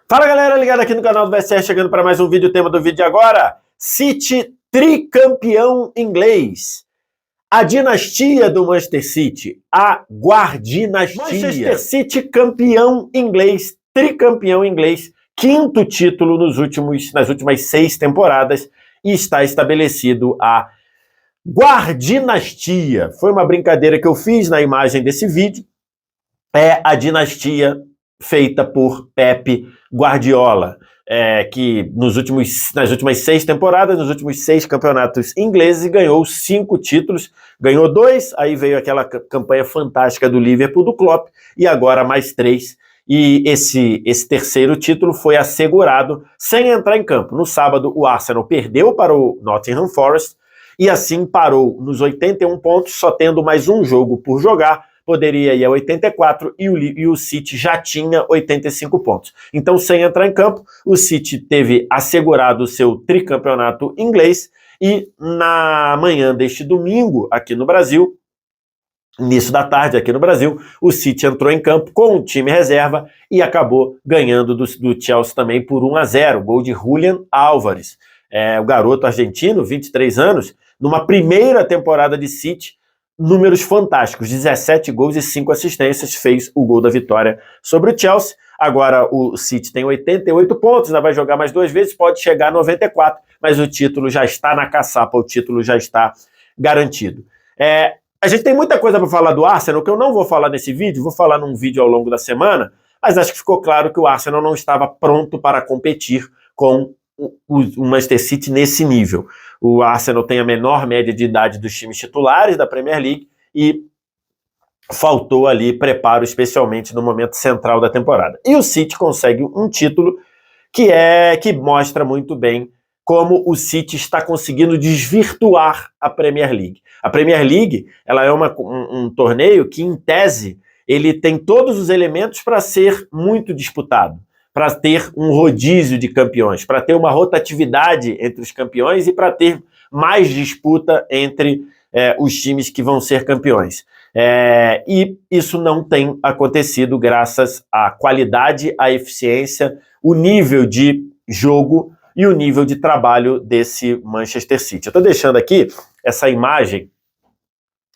Fala galera, ligado aqui no canal do VSR, chegando para mais um vídeo. O tema do vídeo agora: City tricampeão inglês. A dinastia do Manchester City, a Guardinastia. Manchester City campeão inglês, tricampeão inglês, quinto título nas últimas 6 temporadas, e está estabelecido a Guardinastia. Foi uma brincadeira que eu fiz na imagem desse vídeo. É a dinastia feita por Pep Guardiola, que nas últimas 6 temporadas, nos últimos 6 campeonatos ingleses, ganhou 5 títulos, ganhou 2, aí veio aquela campanha fantástica do Liverpool, do Klopp, e agora mais 3, e esse terceiro título foi assegurado sem entrar em campo. No sábado, o Arsenal perdeu para o Nottingham Forest, e assim parou nos 81 pontos, só tendo mais um jogo por jogar. Poderia ir a 84 e o City já tinha 85 pontos. Então, sem entrar em campo, o City teve assegurado o seu tricampeonato inglês e na manhã deste domingo, aqui no Brasil, início da tarde aqui no Brasil, o City entrou em campo com o time reserva e acabou ganhando do Chelsea também por 1-0, gol de Julián Álvares. O garoto argentino, 23 anos, numa primeira temporada de City, números fantásticos, 17 gols e 5 assistências, fez o gol da vitória sobre o Chelsea. Agora o City tem 88 pontos, ainda vai jogar mais 2 vezes, pode chegar a 94, mas o título já está na caçapa, o título já está garantido. A gente tem muita coisa para falar do Arsenal, que eu não vou falar nesse vídeo, vou falar num vídeo ao longo da semana, mas acho que ficou claro que o Arsenal não estava pronto para competir com o Manchester City nesse nível. O Arsenal tem a menor média de idade dos times titulares da Premier League e faltou ali preparo, especialmente no momento central da temporada. E o City consegue um título que mostra muito bem como o City está conseguindo desvirtuar a Premier League. A Premier League, ela é um torneio que, em tese, ele tem todos os elementos para ser muito disputado, para ter um rodízio de campeões, para ter uma rotatividade entre os campeões e para ter mais disputa entre os times que vão ser campeões. E isso não tem acontecido graças à qualidade, à eficiência, o nível de jogo e o nível de trabalho desse Manchester City. Eu estou deixando aqui essa imagem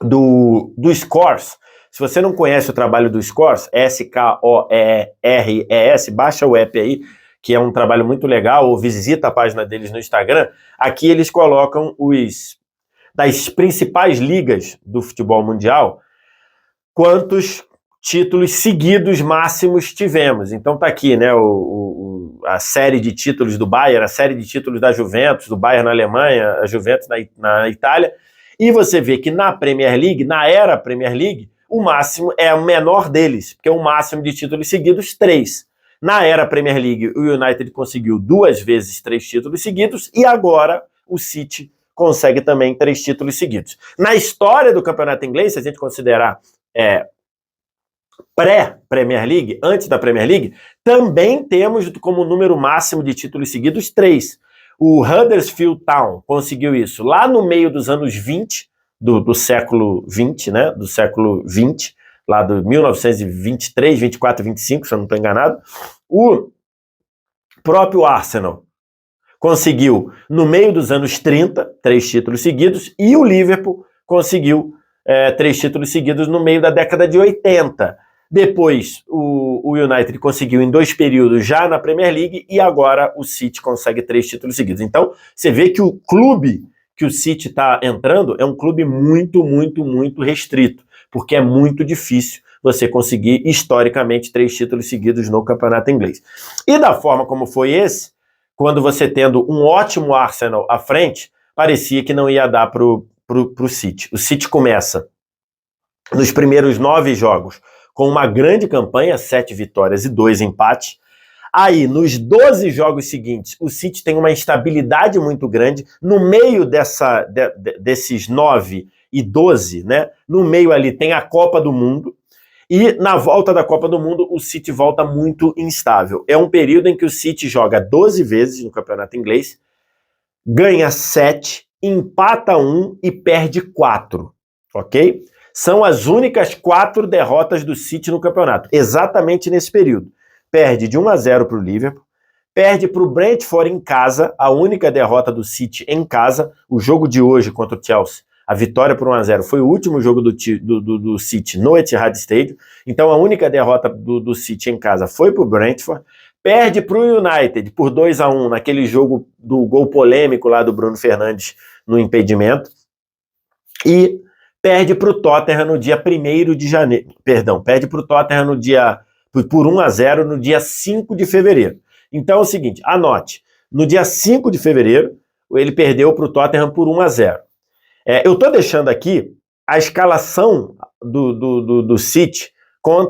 do Scores. Se você não conhece o trabalho do Scores, S-K-O-E-R-E-S, baixa o app aí, que é um trabalho muito legal, ou visita a página deles no Instagram. Aqui eles colocam das principais ligas do futebol mundial, quantos títulos seguidos máximos tivemos. Então tá aqui, né, a série de títulos do Bayern, a série de títulos da Juventus, do Bayern na Alemanha, a Juventus na Itália, e você vê que na Premier League, na era Premier League, o máximo é o menor deles, porque o máximo de títulos seguidos, 3. Na era Premier League, o United conseguiu 2 vezes 3 títulos seguidos, e agora o City consegue também 3 títulos seguidos. Na história do campeonato inglês, se a gente considerar pré-Premier League, antes da Premier League, também temos como número máximo de títulos seguidos 3. O Huddersfield Town conseguiu isso lá no meio dos anos 20, do século 20, né? Do século 20, lá do 1923, 24, 25, se eu não estou enganado. O próprio Arsenal conseguiu, no meio dos anos 30, 3 títulos seguidos, e o Liverpool conseguiu 3 títulos seguidos no meio da década de 80. Depois, o United conseguiu em 2 períodos já na Premier League, e agora o City consegue 3 títulos seguidos. Então, você vê que o clube que o City está entrando é um clube muito, muito, muito restrito, porque é muito difícil você conseguir, historicamente, 3 títulos seguidos no campeonato inglês. E da forma como foi esse, quando você tendo um ótimo Arsenal à frente, parecia que não ia dar pro City. O City começa nos primeiros 9 jogos com uma grande campanha, 7 vitórias e 2 empates. Aí, nos 12 jogos seguintes, o City tem uma instabilidade muito grande. No meio desses 9 e 12, né? No meio ali tem a Copa do Mundo. E na volta da Copa do Mundo, o City volta muito instável. É um período em que o City joga 12 vezes no campeonato inglês, ganha 7, empata 1 e perde 4, ok? São as únicas 4 derrotas do City no campeonato, exatamente nesse período. perde de 1-0 para o Liverpool, perde para o Brentford em casa, a única derrota do City em casa. O jogo de hoje contra o Chelsea, a vitória por 1-0, foi o último jogo do City no Etihad Stadium. Então a única derrota do City em casa foi para o Brentford. Perde para o United por 2-1 naquele jogo do gol polêmico lá do Bruno Fernandes no impedimento. E perde para o Tottenham no dia 1º de janeiro. Perdão, perde para o Tottenham no dia, por 1-0 no dia 5 de fevereiro. Então é o seguinte, anote, no dia 5 de fevereiro, ele perdeu para o Tottenham por 1-0. Eu estou deixando aqui a escalação do City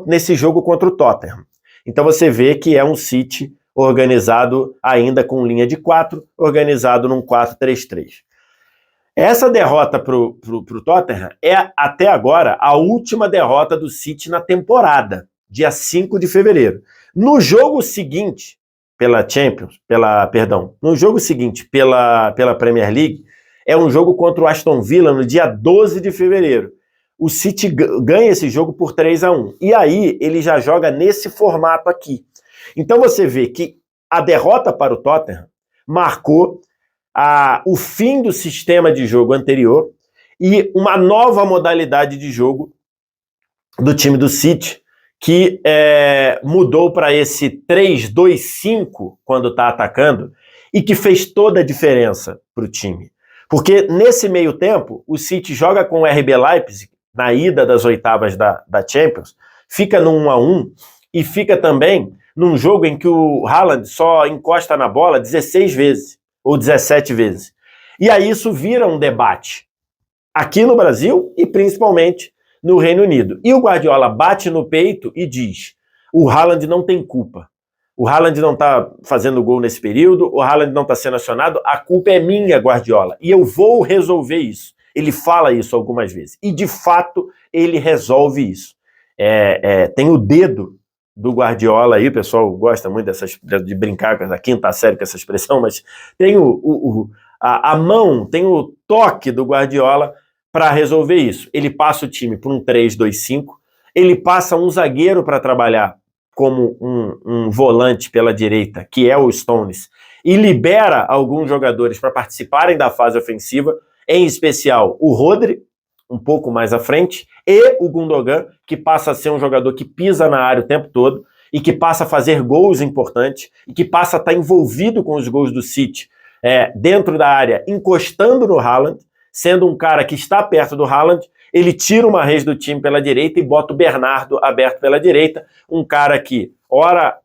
nesse jogo contra o Tottenham. Então você vê que é um City organizado ainda com linha de 4, organizado num 4-3-3. Essa derrota para o Tottenham é, até agora, a última derrota do City na temporada, dia 5 de fevereiro. No jogo seguinte, pela Premier League, é um jogo contra o Aston Villa no dia 12 de fevereiro. O City ganha esse jogo por 3-1. E aí ele já joga nesse formato aqui. Então você vê que a derrota para o Tottenham marcou o fim do sistema de jogo anterior e uma nova modalidade de jogo do time do City, que mudou para esse 3-2-5 quando está atacando e que fez toda a diferença para o time. Porque nesse meio tempo, o City joga com o RB Leipzig na ida das oitavas da Champions, fica no 1-1 e fica também num jogo em que o Haaland só encosta na bola 16 vezes ou 17 vezes. E aí isso vira um debate aqui no Brasil e principalmente no Reino Unido. E o Guardiola bate no peito e diz: o Haaland não tem culpa. O Haaland não está fazendo gol nesse período, o Haaland não está sendo acionado, a culpa é minha, Guardiola, e eu vou resolver isso. Ele fala isso algumas vezes, e de fato ele resolve isso. Tem o dedo do Guardiola aí, o pessoal gosta muito de brincar com a quinta série com essa expressão, mas tem a mão, tem o toque do Guardiola para resolver isso. Ele passa o time para um 3-2-5, ele passa um zagueiro para trabalhar como um volante pela direita, que é o Stones, e libera alguns jogadores para participarem da fase ofensiva, em especial o Rodri, um pouco mais à frente, e o Gundogan, que passa a ser um jogador que pisa na área o tempo todo, e que passa a fazer gols importantes, e que passa a estar envolvido com os gols do City, dentro da área, encostando no Haaland, sendo um cara que está perto do Haaland. Ele tira uma Mahrez do time pela direita e bota o Bernardo aberto pela direita, um cara que ora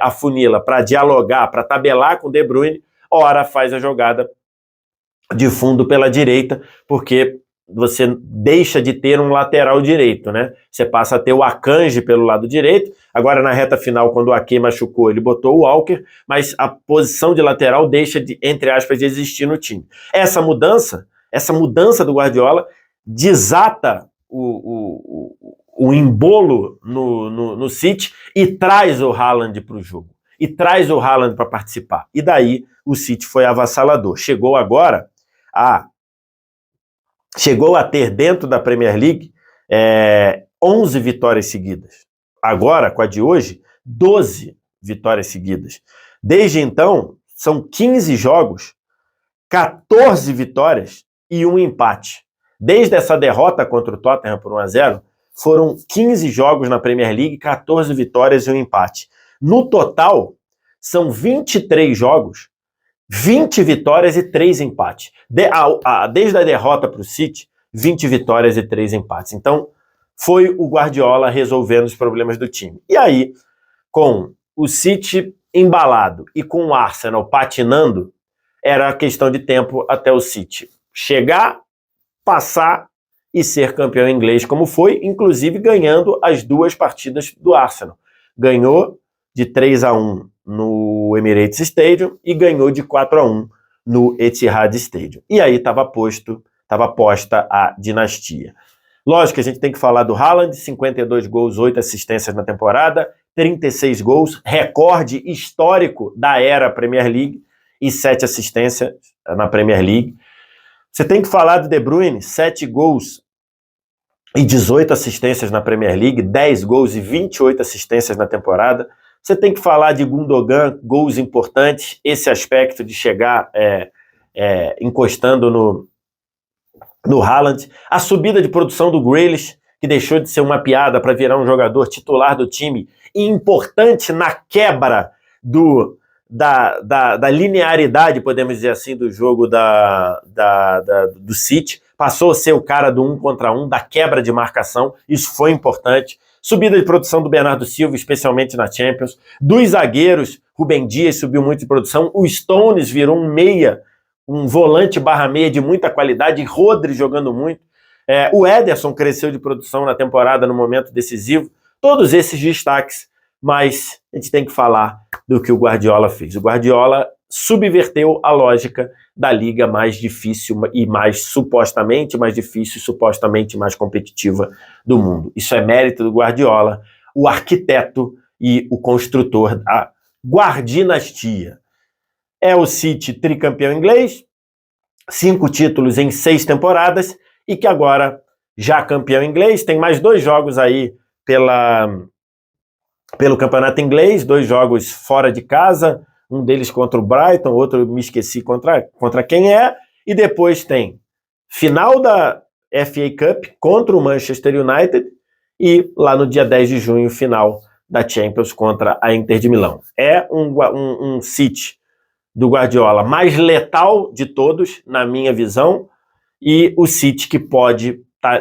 afunila para dialogar, para tabelar com o De Bruyne, ora faz a jogada de fundo pela direita, porque você deixa de ter um lateral direito, né? Você passa a ter o Akanji pelo lado direito. Agora na reta final, quando o Ake machucou, ele botou o Walker, mas a posição de lateral deixa de, entre aspas, de existir no time. Essa mudança do Guardiola desata o embolo no City e traz o Haaland para o jogo. E traz o Haaland para participar. E daí o City foi avassalador. Chegou a ter dentro da Premier League 11 vitórias seguidas. Agora, com a de hoje, 12 vitórias seguidas. Desde então, são 15 jogos, 14 vitórias e um empate. Desde essa derrota contra o Tottenham por 1-0, foram 15 jogos na Premier League, 14 vitórias e um empate. No total, são 23 jogos, 20 vitórias e 3 empates. Desde a derrota para o City, 20 vitórias e 3 empates. Então, foi o Guardiola resolvendo os problemas do time. E aí, com o City embalado e com o Arsenal patinando, era questão de tempo até o City chegar, passar e ser campeão inglês, como foi, inclusive ganhando as 2 partidas do Arsenal. Ganhou de 3-1 no Emirates Stadium e ganhou de 4-1 no Etihad Stadium. E aí estava posta a dinastia. Lógico que a gente tem que falar do Haaland, 52 gols, 8 assistências na temporada, 36 gols, recorde histórico da era Premier League, e 7 assistências na Premier League. Você tem que falar do De Bruyne, 7 gols e 18 assistências na Premier League, 10 gols e 28 assistências na temporada. Você tem que falar de Gundogan, gols importantes, esse aspecto de chegar encostando no Haaland. A subida de produção do Grealish, que deixou de ser uma piada para virar um jogador titular do time e importante na quebra da linearidade, podemos dizer assim, do jogo do City. Passou a ser o cara do 1 contra 1, da quebra de marcação, isso foi importante. Subida de produção do Bernardo Silva, especialmente na Champions. Dos zagueiros, Rúben Dias subiu muito de produção. O Stones virou um meia, um volante barra meia de muita qualidade. Rodri jogando muito. O Ederson cresceu de produção na temporada no momento decisivo. Todos esses destaques, mas a gente tem que falar do que o Guardiola fez. O Guardiola subverteu a lógica da liga mais difícil e mais supostamente mais difícil e supostamente mais competitiva do mundo. Isso é mérito do Guardiola, o arquiteto e o construtor da Guardinastia. É o City tricampeão inglês, 5 títulos em 6 temporadas, e que agora, já campeão inglês, tem mais 2 jogos aí pelo campeonato inglês, 2 jogos fora de casa, um deles contra o Brighton, outro me esqueci contra quem é, e depois tem final da FA Cup contra o Manchester United e lá no dia 10 de junho, final da Champions contra a Inter de Milão. É um City do Guardiola mais letal de todos, na minha visão, e o City que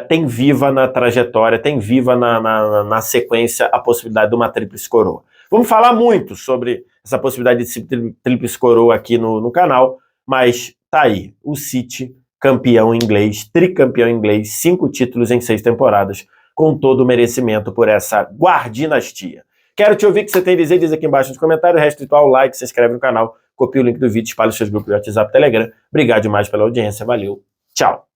tem viva na trajetória, tem viva na sequência a possibilidade de uma tríplice coroa. Vamos falar muito sobre essa possibilidade de tríplice coroa aqui no canal, mas tá aí, o City campeão inglês, tricampeão inglês, 5 títulos em 6 temporadas, com todo o merecimento por essa Guardinastia. Quero te ouvir o que você tem a dizer, diz aqui embaixo nos comentários, resto ritual, like, se inscreve no canal, copia o link do vídeo, espalhe os seus grupos de WhatsApp e Telegram. Obrigado demais pela audiência, valeu, tchau!